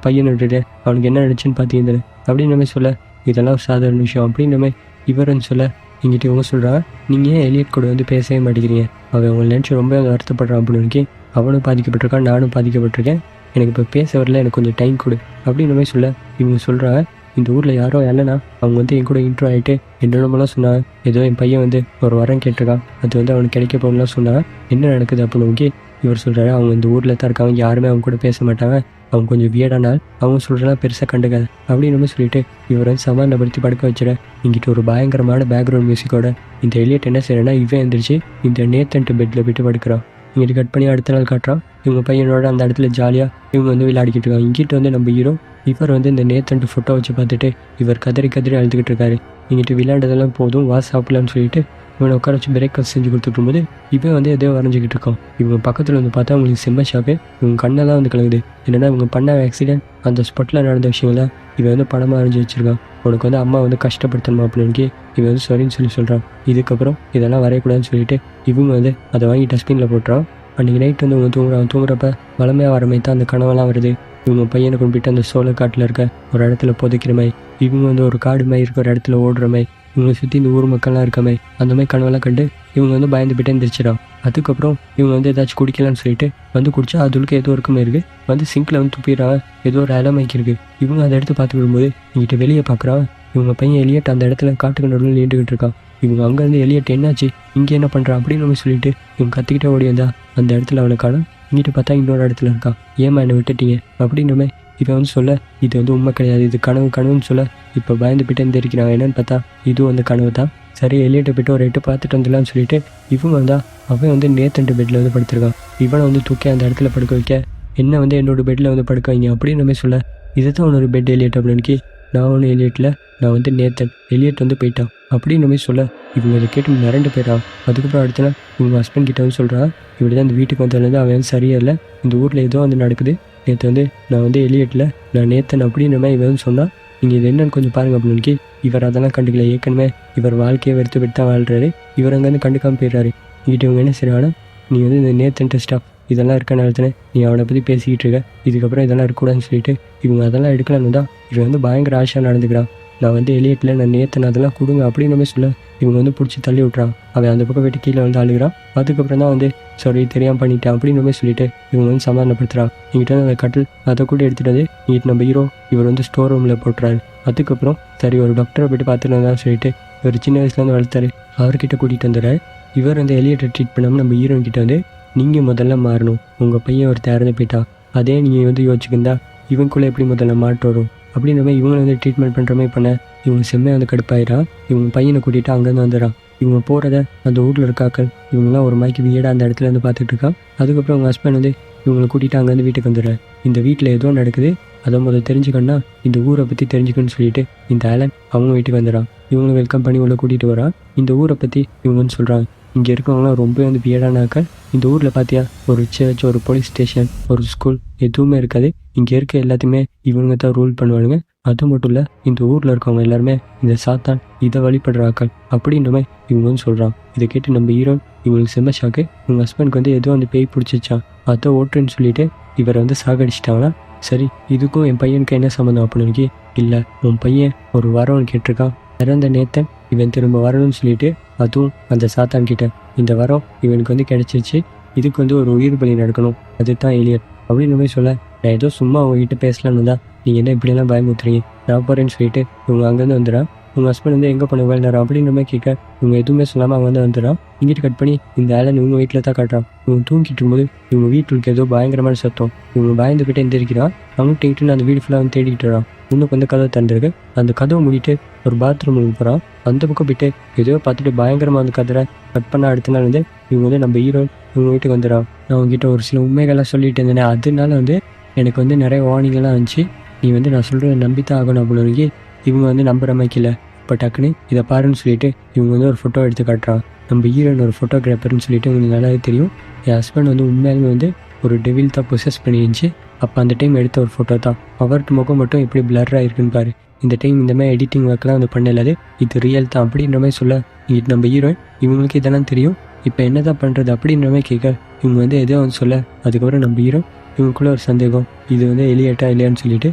பையனை விட்டுட்டு அவனுக்கு என்ன நினச்சின்னு பார்த்தீங்க அப்படின்னு சொல்ல, இதெல்லாம் ஒரு சாதாரண விஷயம் அப்படின்னு இவருன்னு சொல்ல, இங்கிட்ட இவங்க சொல்கிறான், நீங்கள் ஏன் எலியட் கூட வந்து பேசவே மாட்டேங்கிறீங்க, அவன் அவங்களை நினச்சி ரொம்ப வருத்தப்படுறான் அப்படின்னு அவனும் பாதிக்கப்பட்டிருக்கான், நானும் பாதிக்கப்பட்டிருக்கேன், எனக்கு இப்போ பேச வரல, எனக்கு கொஞ்சம் டைம் கொடு அப்படின்னு சொல்ல, இவங்க சொல்கிறாங்க, இந்த ஊரில் யாரோ இல்லைனா அவங்க வந்து என் கூட இன்ட்ரோ ஆகிட்டு என்னென்னமெல்லாம் சொன்னாங்க, ஏதோ என் பையன் வந்து ஒரு வரம் கேட்டிருக்கான், அது வந்து அவனுக்கு கிடைக்க போகணும்லாம் சொன்னாங்க, என்ன நடக்குது அப்படின்னு இவர் சொல்கிறாரு, அவங்க இந்த ஊரில் தான் இருக்காங்க, யாருமே அவங்க கூட பேச மாட்டாங்க, அவங்க கொஞ்சம் வியடானால் அவங்க சொல்கிறலாம் பெருசாக கண்டுக்காது அப்படின்னு சொல்லிட்டு இவர் வந்து சமாதானப்படுத்தி படுக்க வச்சிட, இங்கிட்ட ஒரு பயங்கரமான பேக்ரவுண்ட் மியூசிக்கோட இந்த எலியட் என்ன செய்யறேன்னா இவன் எழுந்திரிச்சு இந்த நேத்தன்ட்டு பெட்டில் போய்ட்டு படுக்கிறான். இங்கிட்டு கட் பண்ணி அடுத்த நாள் காட்டுறான். இவங்க பையனோட அந்த இடத்துல ஜாலியாக இவங்க வந்து விளையாடிக்கிட்டு இருக்காங்க. இங்கிட்ட வந்து நம்ம ஹீரோ இவர் வந்து இந்த நேத்தன்ட்டு ஃபோட்டோ வச்சு பார்த்துட்டு இவர் கதறி அழுதுகிட்டு இருக்காரு. இங்கிட்டு விளையாண்டதெல்லாம் போதும், வா சாப்பிடலான்னு சொல்லிட்டு இவனை உட்கார வச்சு பிரேக்ஃபாஸ்ட் செஞ்சு கொடுத்துட்டு இவன் வந்து எதையோ வரைஞ்சிக்கிட்டு இருக்கான். இவங்க பக்கத்தில் வந்து பார்த்தா அவங்களுக்கு செம்ம ஷாக்கு, இவங்க கண்ணெல்லாம் வந்து கலங்குது. என்னென்னா இவங்க பண்ண ஆக்சிடென்ட் அந்த ஸ்பாட்டில் நடந்த விஷயங்கள்லாம் இவன் வந்து படமாக வரைஞ்சி வச்சுருக்கான். உனக்கு வந்து அம்மா வந்து கஷ்டப்படுத்தணுமா அப்படின்னு இவன் வந்து சரின்னு சொல்கிறான். இதுக்கப்புறம் இதெல்லாம் வரையக்கூடாதுன்னு சொல்லிட்டு இவங்க வந்து அதை வாங்கி டஸ்ட்பினில் போட்டுறான். அன்றைக்கி நைட் வந்து இவங்க தூங்குறப்ப வளமையாக வர மாதிரி தான் அந்த கனவெல்லாம் வருது. இவங்க பையனை கொண்டு போயிட்டு அந்த சோளக்காட்டில் இருக்க ஒரு இடத்துல புதைக்கிற மாதிரி, இவங்க வந்து ஒரு காடு மாதிரி இருக்க ஒரு இடத்துல ஓடுற மாதிரி, இவங்களை சுற்றி இந்த ஊர் மக்கள்லாம் இருக்க மாதிரி அந்த மாதிரி கனவெல்லாம் கண்டு இவங்க வந்து பயந்து போயிட்டு எந்திரிச்சிடும். அதுக்கப்புறம் இவங்க வந்து ஏதாச்சும் குடிக்கலான்னு சொல்லிட்டு வந்து குடிச்சா அதுக்கு ஏதோ இருக்குமே இருக்குது, வந்து சிங்கில் வந்து துப்பிடுறாங்க. ஏதோ ஒரு இலமைக்கு இருக்குது. இவங்க அதை எடுத்து பார்த்து விடும்போது இங்கிட்ட வெளியே பார்க்குறான் இவங்க பையன் எலியட் அந்த இடத்துல காட்டுக்கு நடுவில் நீண்டுக்கிட்டு இருக்கான். இவங்க அங்கேருந்து எலியட் என்னாச்சு இங்கே என்ன பண்ணுறான் அப்படின்னு நம்ம சொல்லிட்டு இவங்க கத்திக்கிட்டே ஓடி வந்தா அந்த இடத்துல அவனை காணும். இங்கிட்ட பார்த்தா இன்னொரு இடத்துல இருக்கான். ஏமா என்னை விட்டுட்டீங்க அப்படின்றமே இவன் வந்து சொல்ல இது வந்து உண்மை கிடையாது, இது கனவுன்னு சொல்ல இப்போ பயந்து போயிட்டு எந்திரிக்கிறான். என்னன்னு பார்த்தா இதுவும் வந்து கனவு தான். சரி எலியட்டை போய்ட்டு ஒரு எட்டு பார்த்துட்டு வந்துடலான்னு சொல்லிட்டு இவங்க வந்தா அவன் வந்து நேத்தண்டு பெட்டில் வந்து படுத்திருக்கான். இவனை வந்து தூக்கி அந்த இடத்துல படுக்க வைக்க என்ன வந்து என்னோட பெட்டில் வந்து படுக்க வைங்க அப்படின்னு நம்ம சொல்ல இதுதான் உன்னோட பெட் எலியட் அப்படின்னு. நான் ஒன்று எலியட்டில் நான் வந்து நேத்தன், எலியட் வந்து போயிட்டான் அப்படின்னு நம்ம சொல்ல இவங்க அதை கேட்டு மிரண்டு போயிட்டான். அதுக்கப்புறம் அடுத்த நாள் இவங்க ஹஸ்பண்ட் கிட்ட வந்து சொல்கிறான் இப்படி தான் இந்த வீட்டுக்கு வந்ததுலேருந்து அவன் வந்து சரியா இல்லை, இந்த ஊரில் ஏதோ வந்து நடக்குது, நேற்று வந்து நான் வந்து எலியட்டில் நான் நேத்தன் அப்படின்ற மாதிரி இவன் வந்து சொன்னால் நீங்கள் இது என்னன்னு கொஞ்சம் பாருங்கள் அப்படின்னு. இவர் அதெல்லாம் கண்டுக்கல. ஏற்கனவே இவர் வாழ்க்கையை வெறுத்து தான் வாழ்கிறாரு. இவர் அங்கேருந்து கண்டுக்காமல் போயிடுறாரு. இங்கிட்ட இவங்க என்ன செய்கிறாங்கன்னா நீ வந்து இந்த நேத்தன் டெஸ்டாப் இதெல்லாம் இருக்கனால தானே நீ அவனை பற்றி பேசிக்கிட்டு இருக்க, இதுக்கப்புறம் இதெல்லாம் இருக்கக்கூடாதுன்னு சொல்லிட்டு இவங்க அதெல்லாம் எடுக்கலான்னு தான் இவன் வந்து பயங்கர ஆசையாக நடந்துக்கிறான். நான் வந்து எலியட்டில் நான் நேத்தன் அதெல்லாம் கொடுங்க அப்படின்னு சொல்ல இவங்க வந்து பிடிச்சி தள்ளி விட்றான். அவன் அந்த பக்கம் போய்ட்டு கீழே வந்து அழுகிறான். அதுக்கப்புறம் தான் வந்து சாரி தெரியாமல் பண்ணிட்டேன் அப்படின்னு சொல்லிட்டு இவங்க வந்து சமாதானப்படுத்துகிறான். இங்கிட்ட வந்து அந்த கட்டில் அதை கூட எடுத்துகிட்டு வந்து இங்கிட்ட நம்ம ஹீரோ இவர் வந்து ஸ்டோர் ரூமில் போட்டுறாரு. அதுக்கப்புறம் சரி ஒரு டாக்டரை போய்ட்டு பார்த்துட்டு வந்தான்னு சொல்லிட்டு இவர் சின்ன வயசுலேருந்து வளர்த்தாரு, அவர்கிட்ட கூட்டிகிட்டு வந்துடுறாரு. இவர் வந்து எலியட்டை ட்ரீட் பண்ணாமல் நம்ம ஹீரோயின் கிட்ட வந்து நீங்கள் முதல்ல மாறணும், உங்கள் பையன் ஒரு இறந்து போயிட்டா அதே நீங்கள் வந்து யோசிச்சுக்கிருந்தா இவங்களுக்குள்ளே எப்படி முதல்ல மாற்றம் வரும் அப்படின்ற மாதிரி இவங்களை வந்து ட்ரீட்மெண்ட் பண்ணுற மாதிரி பண்ண இவங்க செம்மையாக வந்து கடுப்பாயிடா. இவங்க பையனை கூட்டிகிட்டு அங்கேருந்து வந்துடுறான். இவங்க போகிறத அந்த ஊரில் இருக்காக்கள் இவங்களாம் ஒரு மைக்கு வீடாக அந்த இடத்துல வந்து பார்த்துட்டு இருக்கான். அதுக்கப்புறம் அவங்க ஹஸ்பண்ட் வந்து இவங்களை கூட்டிகிட்டு அங்கேருந்து வீட்டுக்கு வந்துடுறாரு. இந்த வீட்டில் ஏதோ நடக்குது அதை முதல் தெரிஞ்சுக்கணுன்னா இந்த ஊரை பற்றி தெரிஞ்சுக்கணும்னு சொல்லிட்டு இந்த ஆலன் அவங்க வீட்டுக்கு வந்துடுறான். இவங்களை வெல்கம் பண்ணி உள்ள கூட்டிகிட்டு வரான். இந்த ஊரை பற்றி இவங்க வந்து சொல்கிறாங்க இங்கே இருக்கவங்களாம் ரொம்ப வந்து வியடான ஆக்கள். இந்த ஊரில் பார்த்தியா ஒரு சர்ச், ஒரு போலீஸ் ஸ்டேஷன், ஒரு ஸ்கூல் எதுவுமே இருக்காது. இங்கே இருக்க எல்லாத்தையுமே இவங்க தான் ரூல் பண்ணுவானுங்க. அது மட்டும் இல்லை இந்த ஊரில் இருக்கவங்க எல்லாருமே இந்த சாத்தான் இதை வழிபடுற ஆக்கள் அப்படின்ற மாதிரி இவங்க வந்து சொல்கிறான். இதை கேட்டு நம்ம ஹீரோ இவங்களுக்கு செம்ம ஷாக்கு. இவங்க ஹஸ்பண்டுக்கு வந்து எதுவும் வந்து பேய் பிடிச்சிச்சான், அதை ஓட்டுன்னு சொல்லிட்டு இவரை வந்து சாகடிச்சிட்டாங்கன்னா சரி இதுக்கும் என் பையனுக்கு என்ன சம்மந்தம் அப்படின்னு. இல்லை உன் பையன் ஒரு வரவன் கேட்டிருக்கான், இறந்த நேத்தன் இவன் திரும்ப வரணும்னு சொல்லிட்டு அதுவும் அந்த சாத்தான் கிட்ட இந்த வரம் இவனுக்கு வந்து கிடைச்சிருச்சு, இதுக்கு வந்து ஒரு உயிர் பலி நடக்கணும், அதுதான் எலியட் அப்படின்னு மாதிரி சொல்ல நான் ஏதோ சும்மா அவங்ககிட்ட பேசலான்னு தான் நீங்கள் என்ன இப்படியெல்லாம் பயமுத்துறீங்க, நான் போகிறேன்னு சொல்லிட்டு இவங்க அங்கேருந்து வந்துடுறான். உங்கள் ஹஸ்பண்ட் வந்து எங்கே பண்ண வேலை அப்படின்ற மாதிரி கேட்க இவங்க எதுவுமே சொல்லாமல் அவங்க வந்து வந்துடுறான். இங்கிட்டு கட் பண்ணி இந்த ஆலன் இவங்க வீட்டில் தான் காட்டுறான். இவங்க தூங்கிட்டு இருக்கும்போது இவங்க வீட்டுக்கு ஏதோ பயங்கரமான சத்தம். இவங்க பயந்து போய்ட்டு எந்திரிக்கிறான். அவங்க டேக்கிட்டு அந்த வீடு ஃபுல்லாக வந்து தேடிக்கிட்டு வரான். இன்னும் வந்து கதவை தந்துருக்கு. அந்த கதவை மூடிட்டு ஒரு பாத்ரூமுக்கு போகிறான். அந்த பக்கம் போயிட்டு ஏதோ பார்த்துட்டு பயங்கரமாக வந்து கதரை கட் பண்ண அடுத்த நாள் வந்து இவங்க வந்து நம்ம ஹீரோ இவங்க வீட்டுக்கு வந்துடுறான். நான் அவங்ககிட்ட ஒரு சில உண்மைகள்லாம் சொல்லிட்டு இருந்தேனே, அதனால வந்து எனக்கு வந்து நிறைய வார்னிங்கெல்லாம் இருந்துச்சு, நீ வந்து நான் சொல்கிறத நம்பித்தான் ஆகணும் அப்படின்னு. இவங்க வந்து நம்புற மாதிரிக்கல. இப்போ டக்குன்னு இதை பாருன்னு சொல்லிட்டு இவங்க வந்து ஒரு ஃபோட்டோ எடுத்து காட்டுறான். நம்ம ஹீரோயின் ஒரு ஃபோட்டோகிராஃபர்னு சொல்லிட்டு உங்களுக்கு நல்லாவே தெரியும். என் ஹஸ்பண்ட் வந்து உண்மையாலுமே வந்து ஒரு டெவில் தான் பொசஸ் பண்ணிருந்துச்சு. அப்போ அந்த டைம் எடுத்த ஒரு ஃபோட்டோ தான். அவருக்கு முகம் மட்டும் எப்படி பிளர் ஆகிருக்குன்னு பாரு. இந்த டைம் இந்த மாதிரி எடிட்டிங் ஒர்க்லாம் வந்து பண்ணலாது, இது ரியல் தான் அப்படின்ற மாதிரி சொல்ல இது நம்ம ஹீரோயின் இவங்களுக்கு இதெல்லாம் தெரியும், இப்போ என்ன தான் பண்ணுறது அப்படின்ற மாதிரி கேட்க இவங்க வந்து எதோ வந்து சொல்ல அதுக்கப்புறம் நம்ம ஹீரோ இவங்களுக்குள்ள ஒரு சந்தேகம், இது வந்து எலியட்டா இல்லையான்னு சொல்லிட்டு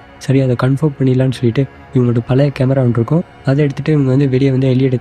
சரி அதை கன்ஃபார்ம் பண்ணிடலான்னு சொல்லிட்டு இவங்களோட பழைய கேமரா ஒன்று இருக்கும், அதை எடுத்துகிட்டு இவங்க வந்து வெளியே வந்து எலியட்டை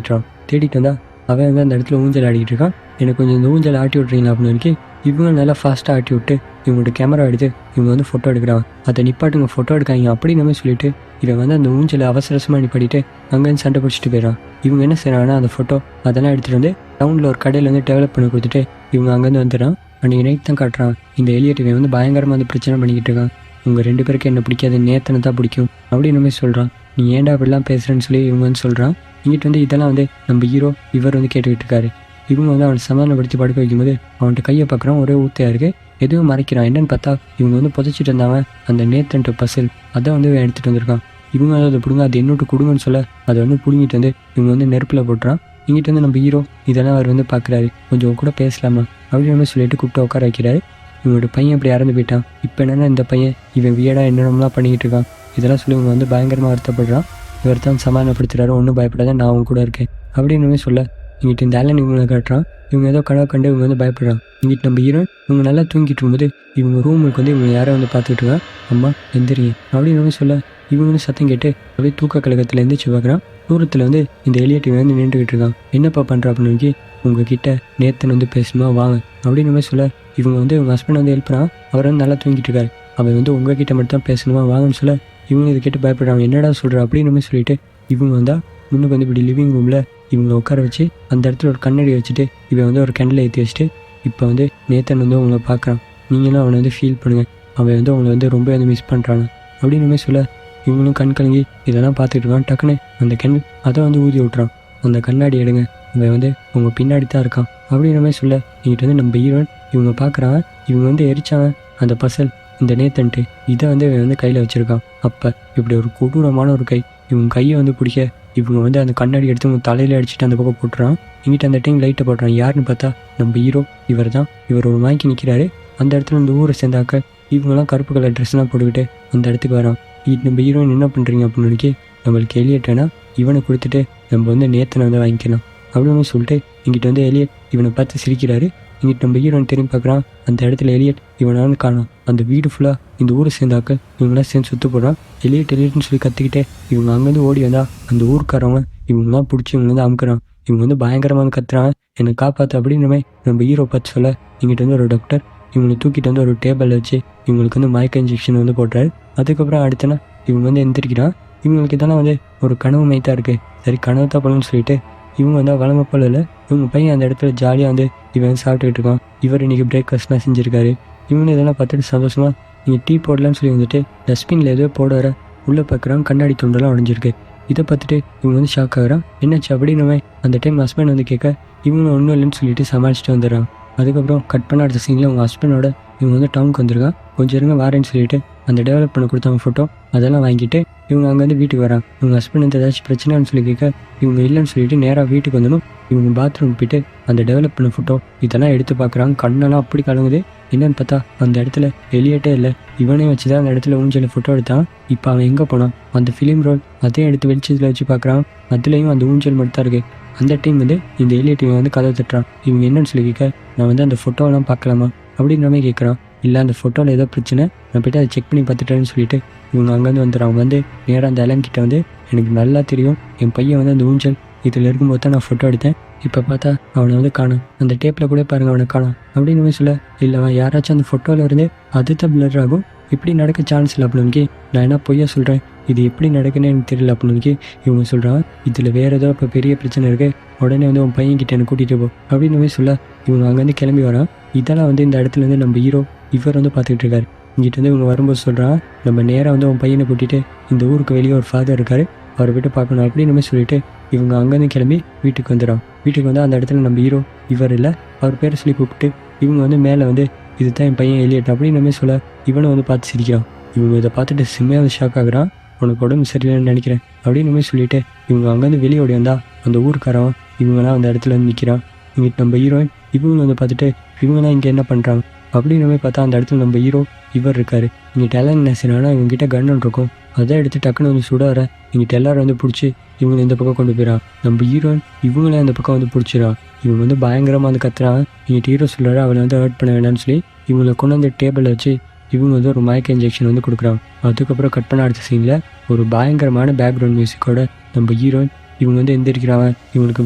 தேடிட்டு வந்தால் அவன் வந்து அந்த இடத்துல ஊஞ்சல் ஆடிக்கிட்டு இருக்கான். எனக்கு கொஞ்சம் இந்த ஊஞ்சல் ஆட்டி விட்றீங்களா அப்படின்னு இவங்க நல்லா ஃபாஸ்ட்டாக ஆட்டி விட்டு இவங்களோட கேமரா எடுத்து இவங்க வந்து ஃபோட்டோ எடுக்கிறான். அதை நிப்பாட்டுங்க ஃபோட்டோ எடுக்காங்க அப்படின்னு நம்ம சொல்லிட்டு இவன் வந்து அந்த ஊஞ்சலை அவசரமாக நிப்பாட்டிட்டு அங்கேருந்து சண்டை பிடிச்சிட்டு போயிடறான். இவங்க என்ன செய்கிறாங்கன்னா அந்த ஃபோட்டோ அதெல்லாம் எடுத்துகிட்டு வந்து டவுனில் ஒரு கடையில் வந்து டெவலப் பண்ணி கொடுத்துட்டு இவங்க அங்கேருந்து வந்துடுறான். அன்றைக்கி நைட் தான் காட்டுறான். இந்த எலியட் இவன் வந்து பயங்கரமாக வந்து பிரச்சனை பண்ணிக்கிட்டு இருக்கான். உங்கள் ரெண்டு பேருக்கு என்ன பிடிக்காது, நேத்தனை தான் பிடிக்கும் அப்படின்னு மாதிரி சொல்கிறான். நீ ஏன்டா அப்படிலாம் பேசுகிறேன்னு சொல்லி இவங்க வந்து சொல்கிறான். இங்கிட்ட வந்து இதெல்லாம் வந்து நம்ம ஹீரோ இவர் வந்து கேட்டுக்கிட்டு இருக்காரு. இவங்க வந்து அவனை சமாதானப்படுத்தி படுக்க வைக்கும்போது அவன்கிட்ட கையை பார்க்குறான், ஒரே ஊத்தையாக இருக்குது, எதுவும் மறைக்கிறான். என்னன்னு பார்த்தா இவங்க வந்து புதைச்சிட்டு இருந்தாங்க அந்த நேத்தன்ட்டு பசில், அதை வந்து எடுத்துகிட்டு வந்திருக்கான். இவங்க அதை பிடுங்க, அது என்னோட்டு கொடுங்கன்னு சொல்ல அதை வந்து பிடுங்கிட்டு வந்து இவங்க வந்து நெருப்பில் போட்டுறான். இங்கிட்ட வந்து நம்ம ஹீரோ இதெல்லாம் அவர் வந்து பார்க்குறாரு. கொஞ்சம் கூட பேசலாமா அப்படின்னு சொல்லிட்டு கூப்பிட்டு உட்கார வைக்கிறாரு. இவங்களோட பையன் இப்படி இறந்து போயிட்டான், இப்போ என்னென்னா இந்த பையன் இவன் வியடாக என்னென்னலாம் பண்ணிக்கிட்டு இருக்கான், இதெல்லாம் சொல்லி இவங்க வந்து பயங்கரமாக வருத்தப்படுறான். இவர் தான் சமாதானப்படுத்துகிறாரு, ஒன்றும் பயப்படாத நான் அவங்க கூட இருக்கேன் அப்படின்னு சொல்ல இங்கிட்ட இந்த ஆலன் இவங்களை காட்டுறான். இவங்க ஏதோ கனவு கண்டு இவங்க வந்து பயப்படுறாங்க. இங்கிட்ட நம்ம ஹீரோயின் இவங்க நல்லா தூங்கிட்டு இருக்கும்போது இவங்க ரூமுக்கு வந்து இவங்க யாரோ வந்து பார்த்துட்டு இருக்காங்க. அம்மா எந்திரிங்க அப்படின்னு சொல்ல இவங்க வந்து சத்தம் கேட்டு அப்படியே தூக்க கழகத்தில் எந்திரிச்சு பார்க்குறான். தூரத்தில் வந்து இந்த எலியட் இவன் வந்து நின்றுக்கிட்டு இருக்கான். என்னப்பா பண்ணுற அப்படின்னு உங்ககிட்ட நேத்தன் வந்து பேசணுமா வாங்க அப்படின்னு சொல்ல இவங்க வந்து உங்கள் ஹஸ்பண்ட் வந்து ஹெல்ப் பண்ணால் அவர் வந்து நல்லா தூங்கிட்டு இருக்காரு. அவன் வந்து உங்ககிட்ட மட்டும் தான் பேசணுமா வாங்கன்னு சொல்ல இவங்க இதை கேட்டு பயப்படுறாங்க. என்னடா சொல்கிற அப்படின்னு சொல்லிட்டு இவங்க வந்தால் முன்னுக்கு வந்து இப்படி லிவிங் ரூமில் இவங்களை உட்கார வச்சு அந்த இடத்துல ஒரு கண்ணாடி வச்சுட்டு இவன் வந்து ஒரு கேண்டில் ஏற்றி வச்சுட்டு இப்போ வந்து நேத்தன் வந்து உங்களை பார்க்குறான். நீங்களும் அவனை வந்து ஃபீல் பண்ணுங்கள். அவன் வந்து அவங்களை வந்து ரொம்ப வந்து மிஸ் பண்ணுறாங்க அப்படின்னு சொல்ல இவங்களும் கண் கலங்கி இதெல்லாம் பார்த்துட்டு இருக்கான். டக்குன்னு அந்த கேண்டில் அதை வந்து ஊதி விட்றான். அந்த கண்ணாடி எடுங்க, அவன் வந்து உங்கள் பின்னாடி தான் இருக்கான் அப்படின்னு சொல்ல இங்கிட்ட வந்து நம்ம ஹீரோயின் இவங்க பார்க்குறாங்க. இவங்க வந்து எரிச்சாங்க அந்த பசல் இந்த நேத்தன்ட்டு இதை வந்து இவன் வந்து கையில் வச்சுருக்கான். அப்போ இப்படி ஒரு கொடூரமான ஒரு கை இவங்க கையை வந்து பிடிக்க இவங்க வந்து அந்த கண்ணாடி எடுத்து உங்கள் தலையில் அடிச்சுட்டு அந்த பக்கம் போட்டுறான். இங்கிட்ட அந்த டைம் லைட்டை போட்டுறான். யாருன்னு பார்த்தா நம்ம ஹீரோ. இவர் தான். இவர் ஒரு மாய்க்கு நிற்கிறாரு. அந்த இடத்துல இந்த ஊரை சேர்ந்தாக்க இவங்கெல்லாம் கருப்பு கலர் ட்ரெஸ்லாம் போட்டுக்கிட்டு அந்த இடத்துக்கு வரான். நம்ம ஹீரோயின் என்ன பண்ணுறீங்க அப்படின்னு நம்மளுக்கு எலியட்டனா இவனை கொடுத்துட்டு நம்ம வந்து நேத்தனை வந்து வாங்கிக்கலாம் அப்படின்னு சொல்லிட்டு இங்கிட்ட வந்து எலியட் இவனை பார்த்து சிரிக்கிறாரு. இங்கிட்ட நம்ம ஹீரோயின் திரும்பி பார்க்குறான். அந்த இடத்துல எலியட் இவனை வந்து காணும். அந்த வீடு ஃபுல்லாக இந்த ஊரை சேர்ந்தாக்க இவங்களாம் சேர்ந்து சுற்று போடுறான். எலியட்னு சொல்லி கற்றுக்கிட்டே இவங்க அங்கேருந்து ஓடி வந்தால் அந்த ஊருக்காரவங்க இவங்கெல்லாம் பிடிச்சி இவங்க வந்து அமுக்குறான். இவங்க வந்து பயங்கரமாக கத்துறாங்க. என்னை காப்பாற்று அப்படின்னு நம்ம ஹீரோ பார்த்து சொல்ல இங்கிட்ட வந்து ஒரு டாக்டர் இவங்களை தூக்கிட்டு வந்து ஒரு டேபிளில் வச்சு இவங்களுக்கு வந்து மயக்க இன்ஜெக்ஷன் வந்து போட்டுறாரு. அதுக்கப்புறம் அடுத்தனா இவங்க வந்து எந்திரிக்கிறான். இவங்களுக்கு இதெல்லாம் வந்து ஒரு கனவு மைத்தான் இருக்குது. சரி கனவு தான் போலன்னு சொல்லிட்டு இவங்க வந்து வளமை போல இல்லை. இவங்க பையன் அந்த இடத்துல ஜாலியாக வந்து இவன் சாப்பிட்டுக்கிட்டு இருக்கான். இவர் இன்றைக்கி பிரேக்ஃபாஸ்ட்லாம் செஞ்சுருக்காரு. இவங்க இதெல்லாம் பார்த்துட்டு சந்தோஷமாக நீங்கள் டீ போடலான்னு சொல்லி வந்துட்டு டஸ்ட்பினில் ஏதோ போட வர உள்ளே பார்க்குறான். கண்ணாடி துண்டெல்லாம் உடஞ்சிருக்கு. இதை பார்த்துட்டு இவங்க வந்து ஷாக் ஆகுறான். என்னாச்சு அப்படின்னு அந்த டைம் ஹஸ்பண்ட் வந்து கேட்க இவங்க ஒன்றும் இல்லைன்னு சொல்லிட்டு சமாளிச்சுட்டு வந்துடுறான். அதுக்கப்புறம் கட் பண்ண அடுத்த சீனில் அவங்க ஹஸ்பண்டோட இவங்க வந்து டவுனுக்கு வந்திருக்கான். கொஞ்சம் இருங்க வாரேன்னு சொல்லிட்டு அந்த டெவலப் பண்ண கொடுத்தாங்க ஃபோட்டோ அதெல்லாம் வாங்கிட்டு இவங்க அங்கேருந்து வீட்டுக்கு வரான். இவங்க ஹஸ்பண்ட் வந்து ஏதாச்சும் பிரச்சனைன்னு சொல்லி கேட்க இவங்க இல்லைன்னு சொல்லிட்டு நேராக வீட்டுக்கு வந்துடும். இவங்க பாத்ரூம் போயிட்டு அந்த டெவலப் பண்ண ஃபோட்டோ இதெல்லாம் எடுத்து பார்க்குறாங்க. கண்ணெல்லாம் அப்படி கலங்குது. என்னன்னு பார்த்தா அந்த இடத்துல எலியட்டே இல்லை. இவனே வச்சு தான் அந்த இடத்துல ஊஞ்சலில் ஃபோட்டோ எடுத்தான். இப்போ அவன் எங்கே போனான்? அந்த ஃபிலிம் ரோல் அதையும் எடுத்து வெளிச்சத்தில் வச்சு பார்க்குறான். அதுலேயும் அந்த ஊஞ்சல் மட்டும் தான் இருக்குது. அந்த டைம் வந்து இந்த எலியட் இவன் வந்து கதை தட்டுறான். இவங்க என்னன்னு சொல்லி கேட்க நான் வந்து அந்த ஃபோட்டோவெல்லாம் பார்க்கலாமா அப்படின்ற மாதிரி கேட்குறான். இல்லை அந்த ஃபோட்டோவில் ஏதோ பிரச்சனை நான் போய்ட்டு அதை செக் பண்ணி பார்த்துட்டேன்னு சொல்லிட்டு இவங்க அங்கேருந்து வந்துடுறான். வந்து நேராக அந்த அலன்கிட்ட வந்து எனக்கு நல்லா தெரியும் என் பையன் வந்து அந்த ஊஞ்சல் இதில் இருக்கும்போது தான் நான் ஃபோட்டோ எடுத்தேன். இப்போ பார்த்தா அவனை வந்து காணும். அந்த டேப்பில் கூட பாருங்கள் அவனை காணும் அப்படின்னு சொல்ல இல்லை யாராச்சும் அந்த ஃபோட்டோவில் இருந்து அது தான் பிளர் ஆகும். இப்படி நடக்க சான்ஸ் இல்லை அப்படின்னு நான் என்ன பொய்யா சொல்கிறேன். இது எப்படி நடக்குன்னு எனக்கு தெரியல அப்படின்னு இவங்க சொல்கிறாங்க. இதில் வேறு ஏதோ இப்போ பெரிய பிரச்சனை இருக்குது. உடனே வந்து உன் பையன்கிட்ட என்னை கூட்டிகிட்டு போ அப்படின்னு சொல்ல இவங்க அங்கேருந்து கிளம்பி வரான். இதெல்லாம் வந்து இந்த இடத்துல வந்து நம்ம ஹீரோ இவர் வந்து பார்த்துக்கிட்டு இருக்காரு. இங்கிட்ட வந்து இவங்க வரும்போது சொல்கிறான் நம்ம நேராக வந்து உன் பையனை கூட்டிகிட்டு இந்த ஊருக்கு வெளியே ஒரு ஃபாதர் இருக்கார் அவரை போய்ட்டு பார்க்கணும் அப்படின்னு சொல்லிட்டு இவங்க அங்கேருந்து கிளம்பி வீட்டுக்கு வந்துடுறான். வீட்டுக்கு வந்து அந்த இடத்துல நம்ம ஹீரோ இவர் இல்லை அவர் பேரை சொல்லி கூப்பிட்டு இவங்க வந்து மேலே வந்து இதுதான் என் பையன் எலியட் அப்படின்னு சொல்ல இவனை வந்து பார்த்து சிரிக்கிறான். இவங்க இதை பார்த்துட்டு செம்மையாக ஷாக் ஆகுறான். உனக்கு உடம்பு சரியில்லைன்னு நினைக்கிறேன் அப்படின்னு சொல்லிட்டு இவங்க அங்கேருந்து வெளியே ஓடி வந்தா அந்த ஊருக்காரன் இவங்கெல்லாம் அந்த இடத்துல வந்து நிற்கிறான். இங்கிட்ட நம்ம ஹீரோயின் இவங்க வந்து பார்த்துட்டு இவங்கெல்லாம் இங்கே என்ன பண்ணுறாங்க அப்படின்னு பார்த்தா அந்த இடத்துல நம்ம ஹீரோ இவர் இருக்காரு. இங்கிட்ட எல்லாம் என்ன செய்யறாங்கன்னா இவங்ககிட்ட கன்னு இருக்கும். அதை எடுத்து டக்குன்னு வந்து சுட வர இங்கிட்ட எல்லாரும் வந்து பிடிச்சி இவங்க இந்த பக்கம் கொண்டு போயிடறான். நம்ம ஹீரோயின் இவங்களே அந்த பக்கம் வந்து பிடிச்சிடறான். இவங்க வந்து பயங்கரமாக வந்து கத்துறான். இங்கிட்ட ஹீரோ சொல்கிறாரு அவளை வந்து ஹர்ட் பண்ண வேண்டாம்னு சொல்லி இவங்களை கொண்டு வந்து டேபிளில் வச்சு இவங்க வந்து ஒரு மயக்க இன்ஜெக்ஷன் வந்து கொடுக்குறாங்க. அதுக்கப்புறம் கட் பண்ண அடுத்த சீனில் ஒரு பயங்கரமான பேக்ரவுண்ட் மியூசிக்கோட நம்ம ஹீரோயின் இவங்க வந்து எந்திரிக்கிறாங்க. இவங்களுக்கு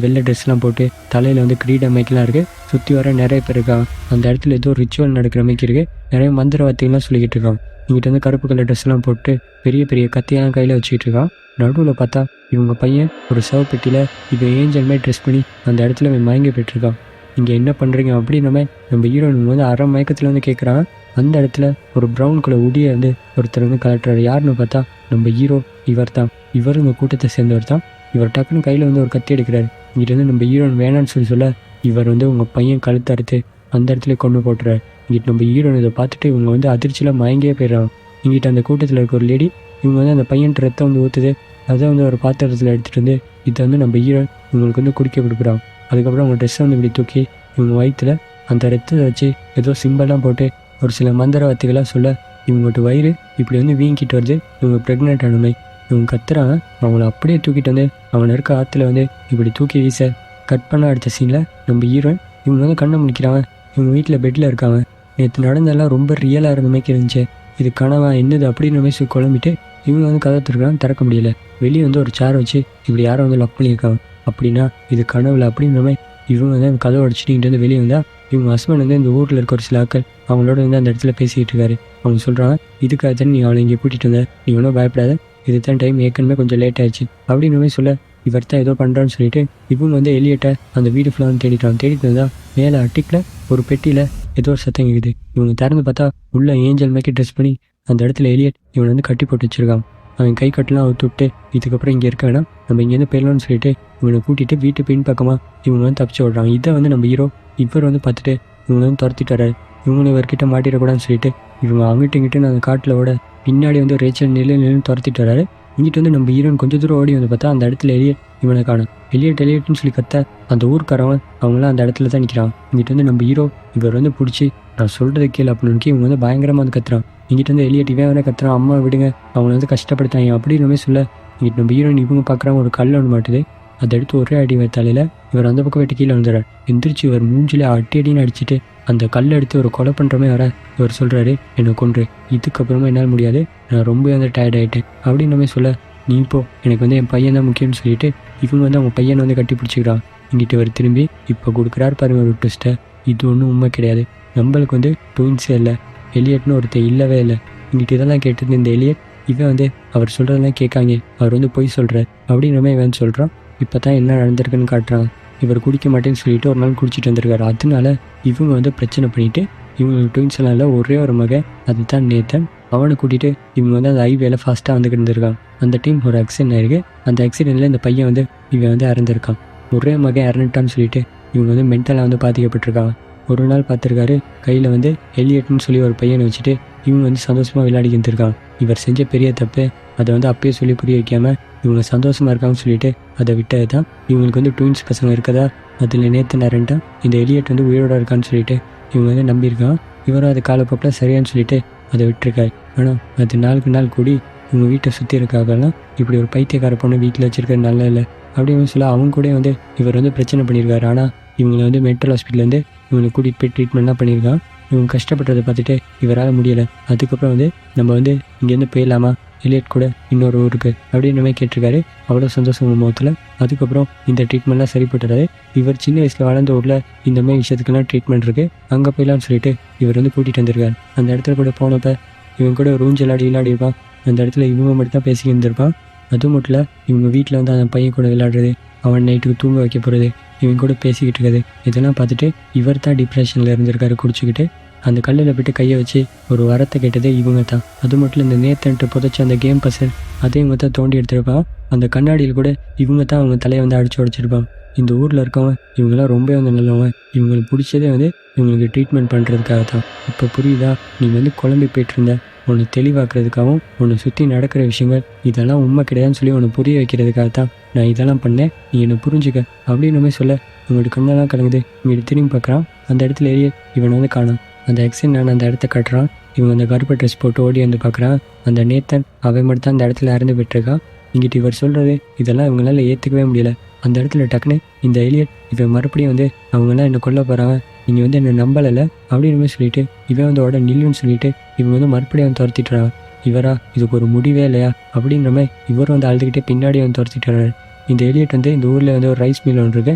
வெள்ளை ட்ரெஸ்லாம் போட்டு தலையில் வந்து கிரீடம் மைக்கெலாம் இருக்குது. சுற்றி வர நிறைய பேர் இருக்காங்க. அந்த இடத்துல ஏதோ ரிச்சுவல் நடக்கிற மாதிரி இருக்குது. நிறைய மந்திர வார்த்தைகள்லாம் சொல்லிக்கிட்டு இருக்காங்க. இங்கிட்ட வந்து கருப்பு கலர் ட்ரெஸ்லாம் போட்டு பெரிய பெரிய கத்தியெல்லாம் கையில் வச்சுக்கிட்டு இருக்கான். நடுவில் பார்த்தா இவங்க பையன் ஒரு சவப்பெட்டியில் இவன் ஏஞ்சல் மாதிரி ட்ரெஸ் பண்ணி அந்த இடத்துல இவன் மயங்கி போய்ட்டுருக்கான். இங்கே என்ன பண்ணுறீங்க அப்படின்னு நம்ம ஹீரோயின் வந்து அரை மயக்கத்தில் வந்து கேட்குறான். அந்த இடத்துல ஒரு ப்ரௌன் கலர் உடியை வந்து ஒருத்தர் வந்து கலட்டுறாரு. யாருன்னு பார்த்தா நம்ம ஹீரோ இவர் தான். இவர் இந்த கூட்டத்தை சேர்ந்தவர் தான். இவர் டக்குன்னு கையில் வந்து ஒரு கத்தி எடுக்கிறாரு. இங்கிட்ட வந்து நம்ம ஹீரோயின் வேணான்னு சொல்ல இவர் வந்து உங்கள் பையன் கழுத்து அறுத்து அந்த இடத்துல கொண்டு போட்டுறாரு. இங்கிட்ட நம்ம ஹீரோயின் இதை பார்த்துட்டு இவங்க வந்து அதிர்ச்சியில் மயங்கியே போயிடுறாங்க. இங்கிட்ட அந்த கூட்டத்தில் இருக்க ஒரு லேடி இவங்க வந்து அந்த பையன் ரத்தம் வந்து ஊற்றுது. அதை வந்து ஒரு பாத்திரத்தில் எடுத்துகிட்டு வந்து இதை வந்து நம்ம ஹீரோயின் இவங்களுக்கு வந்து குடிக்க கொடுக்குறாங்க. அதுக்கப்புறம் அவங்க ட்ரெஸ்ஸை வந்து இப்படி தூக்கி இவங்க வயிற்றுல அந்த ரத்தத்தை வச்சு ஏதோ சிம்பல்லாம் போட்டு ஒரு சில மந்திர வார்த்தைகளாக சொல்ல இவங்கள்ட்ட வயிறு இப்படி வந்து வீங்கிட்டு வருது. இவங்க ப்ரெக்னென்ட் ஆனமை இவங்க கத்துறாங்க. அவங்கள அப்படியே தூக்கிட்டு வந்து அவனை இருக்க ஆற்றுல வந்து இப்படி தூக்கி வீச கட் பண்ண அடுத்த சீனில் நம்ம ஹீரோயின் இவங்க வந்து கண்ணை முடிக்கிறாங்க. இவங்க வீட்டில் பெட்டில் இருக்காங்க. நேற்று நடந்தெல்லாம் ரொம்ப ரியலாக இருந்த மாதிரி இருந்துச்சு. இது கனவா என்னது அப்படின்னு மாதிரி குழம்பிட்டு இவங்க வந்து கதை திறக்கிறாங்க. திறக்க முடியல. வெளியே வந்து ஒரு சேர் வச்சு இப்படி யாரும் வந்து லாக் பண்ணியிருக்காங்க. அப்படின்னா இது கனவுல அப்படின்ற மாதிரி இவங்க வந்து அந்த கதவை அடிச்சுட்டு இங்கிட்டு வந்து வெளியே வந்தால் இவங்க ஹஸ்பண்ட் வந்து இந்த ஊரில் இருக்க ஒரு சில ஆட்கள் அவங்களோட வந்து அந்த இடத்துல பேசிக்கிட்டு இருக்காரு. அவங்க சொல்கிறாங்க, இதுக்காக தான் நீ அவளை இங்கே கூட்டிகிட்டு வந்த, நீ ஒன்றும் பயப்படாத, இது தான் டைம், ஏற்கனவே கொஞ்சம் லேட் ஆயிடுச்சு அப்படின்ற மாதிரி சொல்ல இவர் தான் ஏதோ பண்ணுறான்னு சொல்லிட்டு இவங்க வந்து எலியட்டை அந்த வீடு ஃபுல்லாக வந்து தேடிட்டு வந்தால் மேலே அட்டிக்கில் ஒரு பெட்டியில் ஏதோ ஒரு சத்தம் கேட்குது. இவங்க திறந்து பார்த்தா உள்ள ஏஞ்சல் மேக்கி ட்ரெஸ் பண்ணி அந்த இடத்துல எலியட் இவனை வந்து கட்டி போட்டு வச்சிருக்கான். அவன் கை கட்டெலாம் அவுத்து விட்டு இதுக்கப்புறம் இங்கே இருக்க வேணாம், நம்ம இங்கேருந்து போயிடலாம்னு சொல்லிட்டு இவனை கூட்டிகிட்டு வீட்டு பின் பக்கமாக இவங்க வந்து தப்பிச்சு விடுறாங்க. இதை வந்து நம்ம ஹீரோ இவர் வந்து பார்த்துட்டு இவங்க வந்து துரத்திட்டு வர்றாரு. இவங்களும் இவர்கிட்ட மாட்டிடக்கூடாதுன்னு சொல்லிட்டு இவங்க அங்கிட்டு இங்கிட்டு அந்த காட்டில் ஓட பின்னாடி வந்து ரேச்சல் நின்று துரத்திட்டு வர்றாரு. இங்கிட்டு வந்து நம்ம ஹீரோயின் கொஞ்சம் தூரம் ஓடி வந்து பார்த்தா அந்த இடத்துல எலியட் இவனை காணும். எலியட்னு சொல்லி கத்த அந்த ஊர்க்காரவன் அவங்களாம் அந்த இடத்துல தான் நிற்கிறான். இங்கிட்டு வந்து நம்ம ஹீரோ இவர் வந்து பிடிச்சி நான் சொல்கிறது கேளு அப்படின்னு இவங்க வந்து பயங்கரமாக வந்து கத்துறான். இங்கிட்ட வந்து எலியட் இவன் வேணா கத்துறான், அம்மா விடுங்க அவங்கள வந்து கஷ்டப்படுத்தாங்க அப்படின்னு சொல்ல இங்கிட்டு நம்ம ஹீரோயின் இவங்க பார்க்குறாங்க. ஒரு கல் ஒன்று மாட்டுது. அதை எடுத்து ஒரே அடி தலையில் இவர் அந்த பக்கம் வெட்டி கீழே வந்துடுறார். எந்திரிச்சு இவர் மூஞ்சில் அடின்னு அடிச்சுட்டு அந்த கல்லை எடுத்து ஒரு கொலை பண்ணுறமே வர இவர் சொல்கிறாரு, என்னை கொன்று, இதுக்கப்புறமா என்னால் முடியாது, நான் ரொம்ப வந்து டயர்ட் ஆகிட்டேன் அப்படின்னு சொல்ல நீ இப்போ எனக்கு வந்து என் பையன் தான் முக்கியம்னு சொல்லிட்டு இவங்க வந்து அவங்க பையனை வந்து கட்டி பிடிச்சிக்கிறான். இங்கிட்டு இவர் திரும்பி இப்போ கொடுக்குறாரு பாருங்க ஒரு ட்விஸ்ட்டை. இது ஒன்றும் உண்மை கிடையாது, நம்மளுக்கு வந்து ட்வின்ஸே இல்லை, எலியட்னு ஒருத்தர் இல்லவே இல்லை. இங்கிட்டு இதெல்லாம் கேட்டது இந்த எலியட் இவன் வந்து அவர் சொல்கிறதெல்லாம் கேட்காங்க, அவர் வந்து பொய் சொல்கிறார் அப்படின்ற மாதிரி இவன் சொல்கிறான். இப்போ தான் என்ன நடந்திருக்குன்னு காட்டுறாங்க. இவர் குடிக்க மாட்டேன்னு சொல்லிட்டு ஒரு நாள் குடிச்சிட்டு வந்திருக்காரு. அதனால இவங்க வந்து பிரச்சனை பண்ணிவிட்டு இவங்களுக்கு ட்வின்ஸ் எல்லாம் இல்லை, ஒரே ஒரு மகன், அதுதான் நேத்தன். அவனை கூட்டிகிட்டு இவங்க வந்து அந்த ஹைவேல ஃபாஸ்ட்டாக வந்துக்கிட்டு இருந்திருக்காங்க. அந்த டைம் ஒரு ஆக்சிடென்ட் ஆயிருக்கு. அந்த ஆக்சிடெண்ட்டில் இந்த பையன் வந்து இவன் வந்து இறந்துருக்கான். ஒரே மகன் இறந்துட்டான்னு சொல்லிட்டு இவங்க வந்து மென்டலாக வந்து பாதிக்கப்பட்டிருக்காங்க. ஒரு நாள் பார்த்துருக்காரு கையில் வந்து எலியட்னு சொல்லி ஒரு பையனை வச்சுட்டு இவங்க வந்து சந்தோஷமாக விளையாடிக்கிட்டு இருக்காங்க. இவர் செஞ்ச பெரிய தப்பு, அதை வந்து அப்பயே சொல்லி புரிய வைக்காமல் இவங்க சந்தோஷமாக இருக்காங்கன்னு சொல்லிட்டு அதை விட்டது தான். இவங்களுக்கு வந்து ட்வின்ஸ் பசங்க இருக்கதா அதில் நேற்று நேரன்ட்டான் இந்த எலியட் வந்து உயிரோட இருக்கான்னு சொல்லிட்டு இவங்க வந்து நம்பியிருக்கான். இவரும் அது காலப்போக்கில் சரியான்னு சொல்லிட்டு அதை விட்டுருக்காரு. ஆனால் அது நாளுக்கு நாள் கூடி இவங்க வீட்டை சுற்றி இருக்காங்கலாம் இப்படி ஒரு பைத்தியக்கார பொண்ணு வீட்டில் வச்சுருக்கிறது நல்லா இல்லை அப்படின்னு சொல்ல அவங்க கூட வந்து இவர் வந்து பிரச்சனை பண்ணியிருக்காரு. ஆனால் இவங்களை வந்து மென்டல் ஹாஸ்பிட்டல்லேருந்து இவங்களை கூட்டிகிட்டு போய் ட்ரீட்மெண்ட்லாம் பண்ணியிருக்கான். இவங்க கஷ்டப்படுறதை பார்த்துட்டு இவரால் முடியலை. அதுக்கப்புறம் வந்து நம்ம வந்து இங்கேருந்து போயிடலாமா எலியட் கூட இன்னொரு ஊருக்கு அப்படின்ற மாதிரி கேட்டிருக்காரு. அவ்வளோ சந்தோஷம் முகத்தில். அதுக்கப்புறம் இந்த ட்ரீட்மெண்ட்லாம் சரிப்பட்டுறாரு. இவர் சின்ன வயசில் வளர்ந்த ஊரில் இந்த மாதிரி விஷயத்துக்கெல்லாம் ட்ரீட்மெண்ட் இருக்குது, அங்கே போயிடலான்னு சொல்லிட்டு இவர் வந்து கூட்டிகிட்டு வந்திருக்காரு. அந்த இடத்துல கூட போனப்போ இவங்க கூட ஒரு ஊஞ்சல் விளையாடிருப்பான். அந்த இடத்துல இவங்க மட்டும் தான் பேசிக்கிட்டு இருந்திருப்பான். அதுவும் மட்டும் இல்லை இவங்க வீட்டில் வந்து அந்த பையன் கூட விளையாடுறது, அவன் நைட்டுக்கு தூங்க வைக்க போகிறது, இவங்க கூட பேசிக்கிட்டு இருக்காது, இதெல்லாம் பார்த்துட்டு இவர் தான் டிப்ரெஷனில் இருந்திருக்காரு குடிச்சிக்கிட்டு. அந்த கல்லில் போய்ட்டு கையை வச்சு ஒரு வரத்தை கேட்டதே இவங்க தான். அது மட்டும் இந்த நேத்தன்ட்டு புதைச்சி அந்த கேம் பசல் அதையும் இவங்க தான் தோண்டி எடுத்திருப்பான். அந்த கண்ணாடியில் கூட இவங்க தான் அவங்க தலையை வந்து அடிச்சு உடச்சிருப்பான். இந்த ஊரில் இருக்கவன் இவங்களாம் ரொம்ப வந்து நல்லவன். இவங்களுக்கு பிடிச்சதே வந்து இவங்களுக்கு ட்ரீட்மெண்ட் பண்ணுறதுக்காக தான். இப்போ புரியுதா, நீங்கள் வந்து குழம்பி போய்ட்டுருந்த ஒன்று தெளிவாக்குறதுக்காகவும் ஒன்று சுற்றி நடக்கிற விஷயங்கள் இதெல்லாம் உண்மை கிடையாதுன்னு சொல்லி ஒன்று புரிய வைக்கிறதுக்காக தான் நான் இதெல்லாம் பண்ணேன், நீ என்னை புரிஞ்சுக்க அப்படின்னு சொல்ல இவங்களுக்கு கண்ணெல்லாம் கலங்குது. இவங்க திரும்பி பார்க்குறான். அந்த இடத்துல ஏறிய இவனை வந்து காணும். அந்த ஆக்சிடென்ட் அந்த இடத்த கட்டுறான். இவங்க அந்த கருப்பு ட்ரெஸ் போட்டு ஓடி வந்து பார்க்குறான். அந்த நேத்தன் அவன் மட்டும் தான் அந்த இடத்துல இறந்து விட்டுருக்கான். இங்கிட்டு இவர் சொல்கிறது இதெல்லாம் இவங்களால ஏற்றுக்கவே முடியல. அந்த இடத்துல டக்குன்னு இந்த எலியட் இவன் மறுபடியும் வந்து அவங்களாம் என்னை கொல்ல போகிறாங்க, நீங்கள் வந்து என்னை நம்பலை அப்படின்னு சொல்லிட்டு இவன் வந்து உடனே நில்லுன்னு சொல்லிட்டு இவங்க வந்து மறுபடியும் வந்து துரத்திட்டுறாங்க. இவரா இதுக்கு ஒரு முடிவே இல்லையா அப்படின்ற மாதிரி இவரும் வந்து அழுதுகிட்டே பின்னாடியே வந்து துரத்திட்டுறாரு. இந்த எலியட் வந்து இந்த ஊரில் வந்து ஒரு ரைஸ் மில் ஒன்று இருக்கு,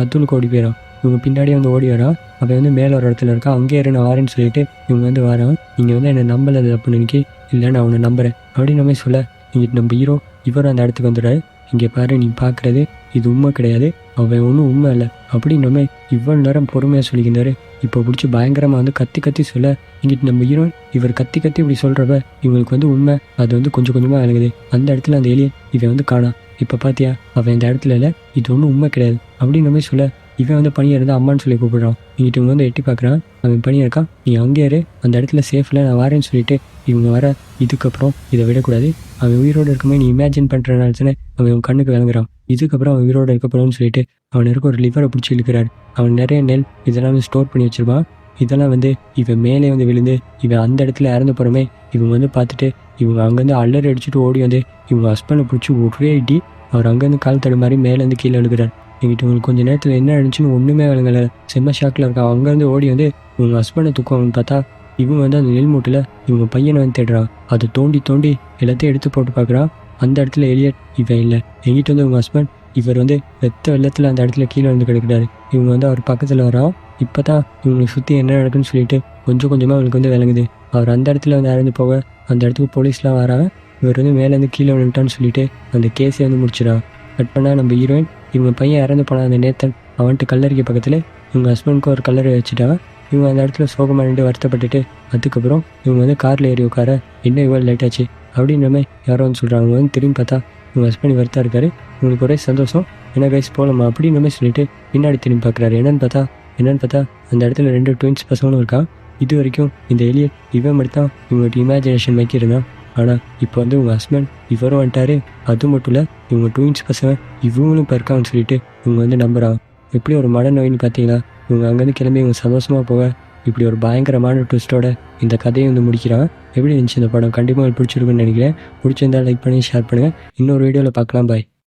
அதுக்கு ஓடி போயிடும். இவங்க பின்னாடியே வந்து ஓடி வரான். அவன் வந்து மேலே ஒரு இடத்துல இருக்கான். அங்கேயே நான் வரேன்னு சொல்லிட்டு இவங்க வந்து வரான். நீங்கள் வந்து என்னை நம்பலை அப்படின்னு நினைக்கி, இல்லை நான் அவனை நம்புகிறேன் அப்படின்னு மாதிரி சொல்ல இங்கிட்டு நம்ம ஹீரோ இவரும் அந்த இடத்துக்கு வந்துடுறாரு. இங்கே பாரு, நீ பார்க்குறது இது உண்மை கிடையாது, அவன் ஒன்றும் உண்மை இல்லை அப்படின்னமே இவ்வளோ நேரம் பொறுமையாக சொல்லிக்கிட்டாரு. இப்போ பிடிச்சி பயங்கரமாக வந்து கத்தி சொல்ல இங்கிட்டு நம்ம ஹீரோயின் இவர் கத்தி இப்படி சொல்கிறப்ப இவங்களுக்கு வந்து உண்மை அது வந்து கொஞ்சம் கொஞ்சமாக விளங்குது. அந்த இடத்துல அந்த எலியன் இவன் வந்து காணா. இப்போ பார்த்தியா அவன் இந்த இடத்துல இல்லை, இது ஒன்றும் உண்மை கிடையாது அப்படின்ற மாதிரி சொல்ல இவன் வந்து பணியை இருந்தால் அம்மான்னு சொல்லி கூப்பிடுறான். இங்கிட்டு இவங்க வந்து எட்டி பார்க்குறான். அவன் பணியாக இருக்கான். நீ அங்கே இரு, அந்த இடத்துல சேஃபில் நான் வரேன்னு சொல்லிட்டு இவங்க வர இதுக்கப்புறம் இதை விடக்கூடாது, அவன் உயிரோடு இருக்குமே நீ இமேஜின் பண்ணுறனால்தானே அவன் கண்ணுக்கு விளங்குறான். இதுக்கப்புறம் அவன் உயிரோடு இருக்கப்படான்னு சொல்லிட்டு அவன் இருக்க ஒரு லிவரை பிடிச்சி இழுக்கிறார். அவன் நிறைய நெல் இதெல்லாம் வந்து ஸ்டோர் பண்ணி வச்சிருப்பான். இதெல்லாம் வந்து இவன் மேலே வந்து விழுந்து இவன் அந்த இடத்துல இறந்து போகிறமே இவங்க வந்து பார்த்துட்டு இவங்க அங்கேருந்து அலறி அடிச்சுட்டு ஓடி வந்து இவங்க ஹஸ்பண்டை பிடிச்சி ஒரே இடி அவர் அங்கேருந்து கால் தடு மாதிரி மேலேருந்து கீழே எழுதுறார். எங்கிட்ட உங்களுக்கு கொஞ்சம் நேரத்தில் என்ன நடந்துச்சுன்னு ஒன்றுமே விளங்கலை. செம்ம ஷாக்கில் இருக்கான். அங்கேருந்து ஓடி வந்து இவங்க ஹஸ்பண்டை தூக்குவாங்கன்னு பார்த்தா இவங்க வந்து அந்த நெல் மூட்டில் இவங்க பையனை வந்து தேடுறான். அதை தோண்டி தோண்டி எல்லாத்தையும் எடுத்து போட்டு பார்க்குறான். அந்த இடத்துல எலியட் இவன் இல்லை. எங்கிட்ட வந்து இவங்க ஹஸ்பண்ட் இவர் வந்து ரத்த வெள்ளத்தில் அந்த இடத்துல கீழே வந்து கிடக்கிறாரு. இவங்க வந்து அவர் பக்கத்தில் வரான். இப்போ தான் இவங்களுக்கு சுற்றி என்ன நடக்குன்னு சொல்லிட்டு கொஞ்சம் கொஞ்சமாக அவங்களுக்கு வந்து விளங்குது. அவர் அந்த இடத்துல வந்து இறந்து போக அந்த இடத்துக்கு போலீஸ்லாம் வராங்க. இவர் வந்து மேலேருந்து கீழே விழுந்துட்டான்னு சொல்லிட்டு அந்த கேஸை வந்து முடிச்சிடான். கட் பண்ணால் நம்ம ஹீரோயின் இவங்க பையன் இறந்து போன அந்த நேத்தன் அவன்ட்டு கல்லறைக்கு பக்கத்தில் இவங்க ஹஸ்பண்டுக்கு ஒரு கல்லறை வச்சுட்டாங்க. இவங்க அந்த இடத்துல சோகமாக நின்று வருத்தப்பட்டுட்டு அதுக்கப்புறம் இவங்க வந்து காரில் ஏறி உட்கார இன்னும் இவ்வளோ லேட் ஆச்சு அப்படின்ற மாதிரி யாரோ வந்து சொல்கிறாங்க. அவங்க வந்து திரும்பி பார்த்தா இவங்க ஹஸ்பண்ட் வருத்தா இருக்காரு. இவங்களுக்கு ஒரே சந்தோஷம். என்ன கைஸ் போகலாமா அப்படின்ற மாதிரி சொல்லிட்டு பின்னாடி திரும்பி பார்க்குறாரு. என்னன்னு பார்த்தா அந்த இடத்துல 2 ட்வின்ஸ் பசங்களும் இருக்கான். இது வரைக்கும் இந்த எலியட் இவன் மட்டும் தான் இவங்கள்ட்ட இமேஜினேஷன் வைக்க இருந்தான். ஆனால் இப்போ வந்து உங்கள் ஹஸ்பண்ட் இவரும் வந்துட்டாரு. அது மட்டும் இல்லை இவங்க ட்வின்ஸ் பசங்க இவங்களும் இப்போ இருக்காங்கன்னு சொல்லிட்டு இவங்க வந்து நம்புகிறான். எப்படி ஒரு மனநோயின்னு பார்த்தீங்கன்னா இவங்க அங்கேருந்து கிளம்பி இவங்க சந்தோஷமாக போக இப்படி ஒரு பயங்கரமான ட்விஸ்ட்டோட இந்த கதையை வந்து முடிக்கிறான். எப்படி இருந்துச்சு இந்த படம்? கண்டிப்பாக உங்களுக்கு பிடிச்சிருக்குன்னு நினைக்கிறேன். பிடிச்சிருந்தால் லைக் பண்ணி ஷேர் பண்ணுங்கள். இன்னொரு வீடியோவில் பார்க்கலாம். பாய்.